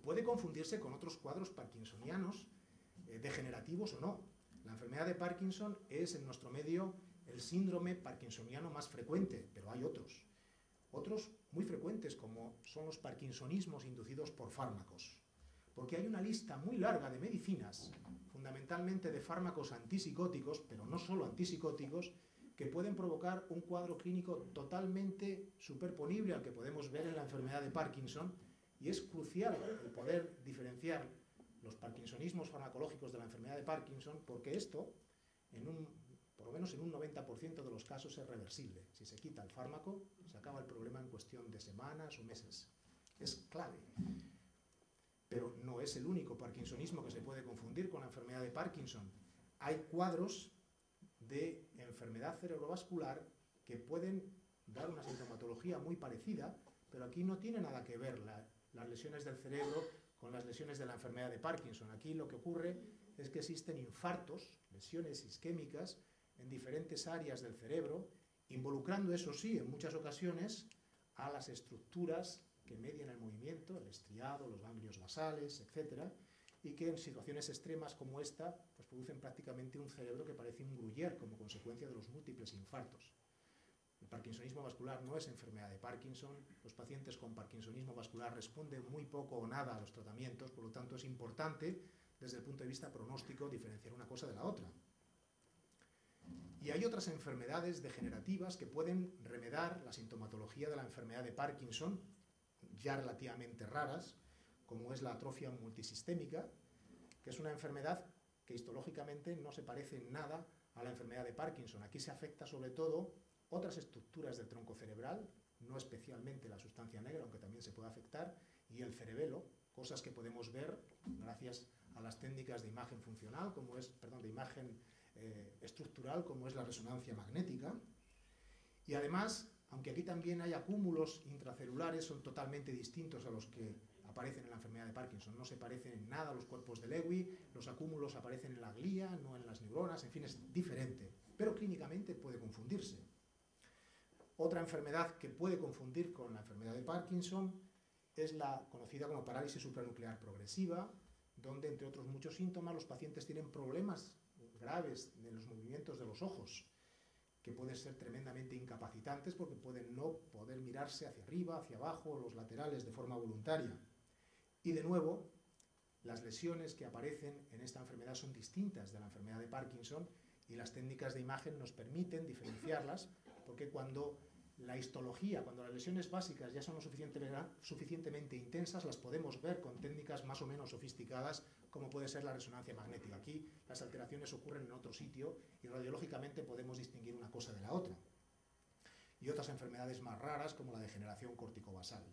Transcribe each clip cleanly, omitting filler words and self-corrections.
puede confundirse con otros cuadros parkinsonianos, degenerativos o no. La enfermedad de Parkinson es en nuestro medio el síndrome parkinsoniano más frecuente, pero hay otros. Otros muy frecuentes, como son los parkinsonismos inducidos por fármacos. Porque hay una lista muy larga de medicinas, fundamentalmente de fármacos antipsicóticos, pero no solo antipsicóticos, que pueden provocar un cuadro clínico totalmente superponible al que podemos ver en la enfermedad de Parkinson, y es crucial el poder diferenciar los parkinsonismos farmacológicos de la enfermedad de Parkinson, porque esto, por lo menos en un 90% de los casos, es reversible. Si se quita el fármaco, se acaba el problema en cuestión de semanas o meses. Es clave. Pero no es el único parkinsonismo que se puede confundir con la enfermedad de Parkinson. Hay cuadros de enfermedad cerebrovascular que pueden dar una sintomatología muy parecida, pero aquí no tiene nada que ver las lesiones del cerebro con las lesiones de la enfermedad de Parkinson. Aquí lo que ocurre es que existen infartos, lesiones isquémicas en diferentes áreas del cerebro, involucrando, eso sí, en muchas ocasiones, a las estructuras que median el movimiento, el estriado, los ganglios basales, etc., y que en situaciones extremas como esta, pues producen prácticamente un cerebro que parece un Gruyère como consecuencia de los múltiples infartos. El parkinsonismo vascular no es enfermedad de Parkinson, los pacientes con parkinsonismo vascular responden muy poco o nada a los tratamientos, por lo tanto es importante, desde el punto de vista pronóstico, diferenciar una cosa de la otra. Y hay otras enfermedades degenerativas que pueden remedar la sintomatología de la enfermedad de Parkinson, ya relativamente raras, como es la atrofia multisistémica, que es una enfermedad que histológicamente no se parece en nada a la enfermedad de Parkinson. Aquí se afecta sobre todo otras estructuras del tronco cerebral, no especialmente la sustancia negra, aunque también se puede afectar, y el cerebelo, cosas que podemos ver gracias a las técnicas de imagen funcional, de imagen estructural, como es la resonancia magnética. Y además, aunque aquí también hay acúmulos intracelulares, son totalmente distintos a los que aparecen en la enfermedad de Parkinson. No se parecen en nada a los cuerpos de Lewy, los acúmulos aparecen en la glía, no en las neuronas, en fin, es diferente. Pero clínicamente puede confundirse. Otra enfermedad que puede confundir con la enfermedad de Parkinson es la conocida como parálisis supranuclear progresiva, donde, entre otros muchos síntomas, los pacientes tienen problemas graves en los movimientos de los ojos, que pueden ser tremendamente incapacitantes porque pueden no poder mirarse hacia arriba, hacia abajo, o los laterales de forma voluntaria. Y de nuevo, las lesiones que aparecen en esta enfermedad son distintas de la enfermedad de Parkinson y las técnicas de imagen nos permiten diferenciarlas, porque cuando la histología, cuando las lesiones básicas ya son lo suficientemente intensas, las podemos ver con técnicas más o menos sofisticadas, como puede ser la resonancia magnética. Aquí las alteraciones ocurren en otro sitio y radiológicamente podemos distinguir una cosa de la otra. Y otras enfermedades más raras, como la degeneración corticobasal.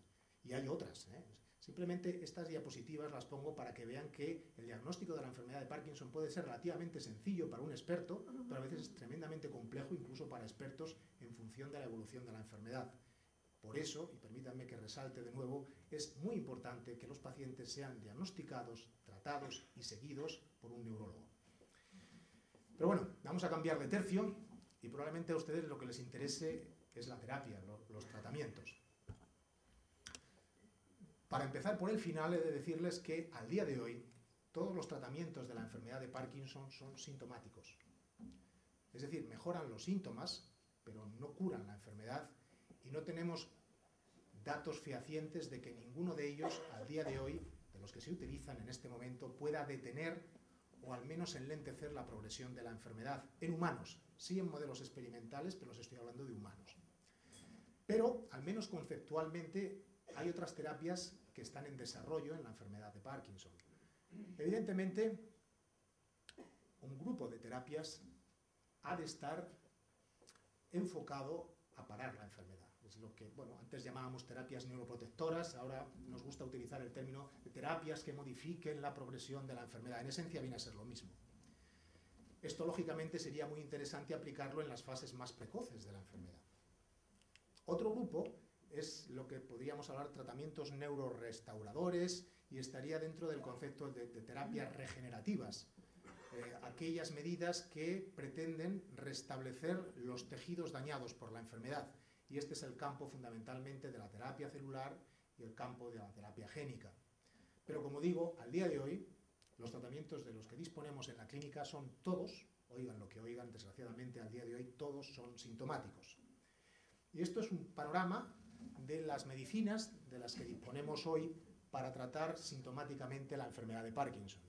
Y hay otras. Simplemente estas diapositivas las pongo para que vean que el diagnóstico de la enfermedad de Parkinson puede ser relativamente sencillo para un experto, pero a veces es tremendamente complejo incluso para expertos en función de la evolución de la enfermedad. Por eso, y permítanme que resalte de nuevo, es muy importante que los pacientes sean diagnosticados, tratados y seguidos por un neurólogo. Pero bueno, vamos a cambiar de tercio y probablemente a ustedes lo que les interese es la terapia, los tratamientos. Para empezar por el final, he de decirles que al día de hoy todos los tratamientos de la enfermedad de Parkinson son sintomáticos. Es decir, mejoran los síntomas, pero no curan la enfermedad y no tenemos datos fehacientes de que ninguno de ellos, al día de hoy, de los que se utilizan en este momento, pueda detener o al menos enlentecer la progresión de la enfermedad en humanos. Sí en modelos experimentales, pero os estoy hablando de humanos. Pero, al menos conceptualmente, hay otras terapias que están en desarrollo en la enfermedad de Parkinson. Evidentemente, un grupo de terapias ha de estar enfocado a parar la enfermedad. Es lo que, antes llamábamos terapias neuroprotectoras, ahora nos gusta utilizar el término de terapias que modifiquen la progresión de la enfermedad. En esencia viene a ser lo mismo. Esto, lógicamente, sería muy interesante aplicarlo en las fases más precoces de la enfermedad. Otro grupo es lo que podríamos hablar de tratamientos neurorestauradores y estaría dentro del concepto de terapias regenerativas, aquellas medidas que pretenden restablecer los tejidos dañados por la enfermedad. Y este es el campo fundamentalmente de la terapia celular y el campo de la terapia génica. Pero como digo, al día de hoy, los tratamientos de los que disponemos en la clínica son todos, oigan lo que oigan, desgraciadamente al día de hoy todos son sintomáticos. Y esto es un panorama de las medicinas de las que disponemos hoy para tratar sintomáticamente la enfermedad de Parkinson.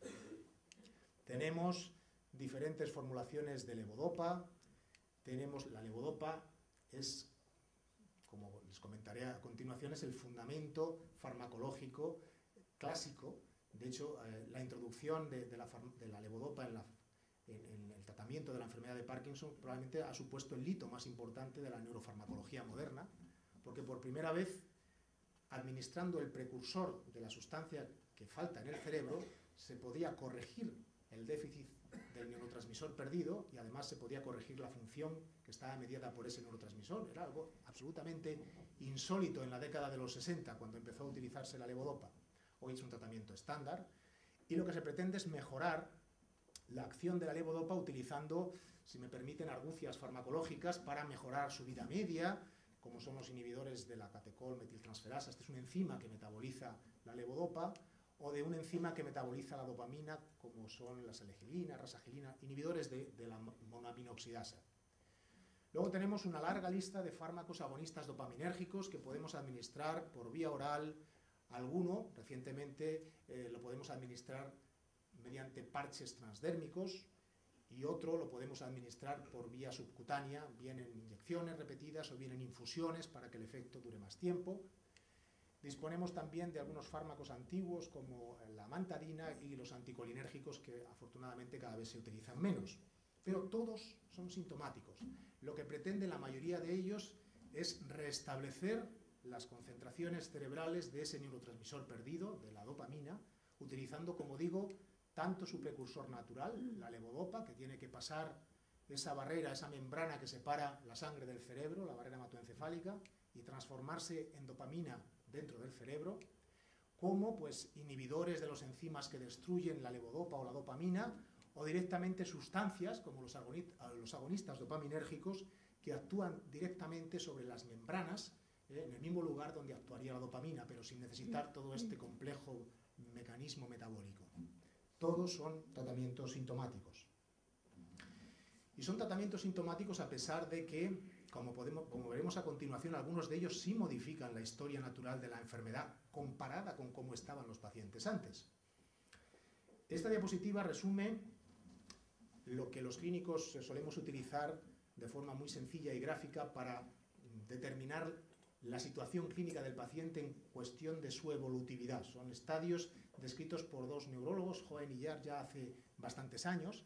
Tenemos diferentes formulaciones de levodopa. Tenemos la levodopa, es, como les comentaré a continuación, es el fundamento farmacológico clásico. De hecho, la introducción de la levodopa en el tratamiento de la enfermedad de Parkinson probablemente ha supuesto el hito más importante de la neurofarmacología moderna, porque por primera vez, administrando el precursor de la sustancia que falta en el cerebro, se podía corregir el déficit del neurotransmisor perdido y además se podía corregir la función que estaba mediada por ese neurotransmisor. Era algo absolutamente insólito en la década de los 60, cuando empezó a utilizarse la levodopa. Hoy es un tratamiento estándar y lo que se pretende es mejorar la acción de la levodopa utilizando, si me permiten, argucias farmacológicas para mejorar su vida media, como son los inhibidores de la catecol-metiltransferasa. Este es una enzima que metaboliza la levodopa, o de una enzima que metaboliza la dopamina, como son la selegilina, rasagelina, inhibidores de la monoaminoxidasa. Luego tenemos una larga lista de fármacos agonistas dopaminérgicos que podemos administrar por vía oral. Alguno, recientemente, lo podemos administrar mediante parches transdérmicos y otro lo podemos administrar por vía subcutánea, bien en inyecciones repetidas o bien en infusiones para que el efecto dure más tiempo. Disponemos también de algunos fármacos antiguos como la amantadina y los anticolinérgicos que afortunadamente cada vez se utilizan menos. Pero todos son sintomáticos. Lo que pretende la mayoría de ellos es restablecer las concentraciones cerebrales de ese neurotransmisor perdido, de la dopamina, utilizando, como digo, tanto su precursor natural, la levodopa, que tiene que pasar esa barrera, esa membrana que separa la sangre del cerebro, la barrera hematoencefálica, y transformarse en dopamina dentro del cerebro, como pues inhibidores de los enzimas que destruyen la levodopa o la dopamina, o directamente sustancias como los agonistas dopaminérgicos que actúan directamente sobre las membranas, en el mismo lugar donde actuaría la dopamina, pero sin necesitar todo este complejo mecanismo metabólico. Todos son tratamientos sintomáticos. Y son tratamientos sintomáticos a pesar de que, como veremos a continuación, algunos de ellos sí modifican la historia natural de la enfermedad, comparada con cómo estaban los pacientes antes. Esta diapositiva resume lo que los clínicos solemos utilizar de forma muy sencilla y gráfica para determinar la situación clínica del paciente en cuestión de su evolutividad. Son estadios descritos por dos neurólogos, Hoehn y Yahr, ya hace bastantes años,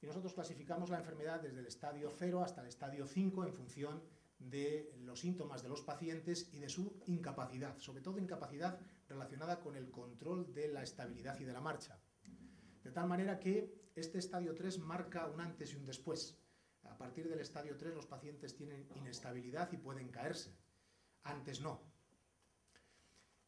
y nosotros clasificamos la enfermedad desde el estadio 0 hasta el estadio 5 en función de los síntomas de los pacientes y de su incapacidad, sobre todo incapacidad relacionada con el control de la estabilidad y de la marcha. De tal manera que este estadio 3 marca un antes y un después. A partir del estadio 3 los pacientes tienen inestabilidad y pueden caerse. Antes no.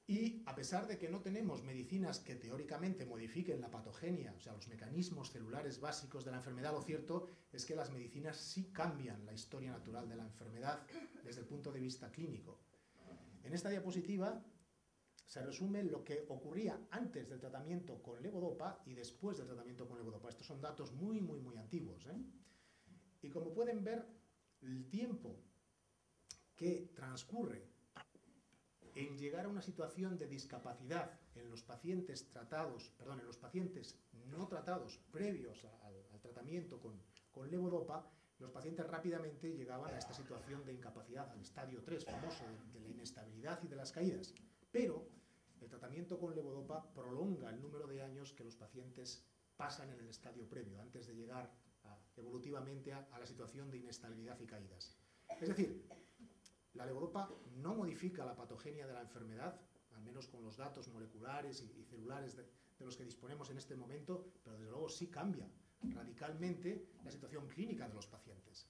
Y a pesar de que no tenemos medicinas que teóricamente modifiquen la patogenia, o sea, los mecanismos celulares básicos de la enfermedad, lo cierto es que las medicinas sí cambian la historia natural de la enfermedad desde el punto de vista clínico. En esta diapositiva se resume lo que ocurría antes del tratamiento con levodopa y después del tratamiento con levodopa. Estos son datos muy antiguos, ¿eh? Y como pueden ver, el tiempo que transcurre en llegar a una situación de discapacidad en los pacientes no tratados previos al tratamiento con levodopa, los pacientes rápidamente llegaban a esta situación de incapacidad, al estadio 3 famoso de la inestabilidad y de las caídas. Pero el tratamiento con levodopa prolonga el número de años que los pacientes pasan en el estadio previo, antes de llegar evolutivamente a la situación de inestabilidad y caídas. Es decir, la levodopa no modifica la patogenia de la enfermedad, al menos con los datos moleculares y celulares de los que disponemos en este momento, pero desde luego sí cambia radicalmente la situación clínica de los pacientes.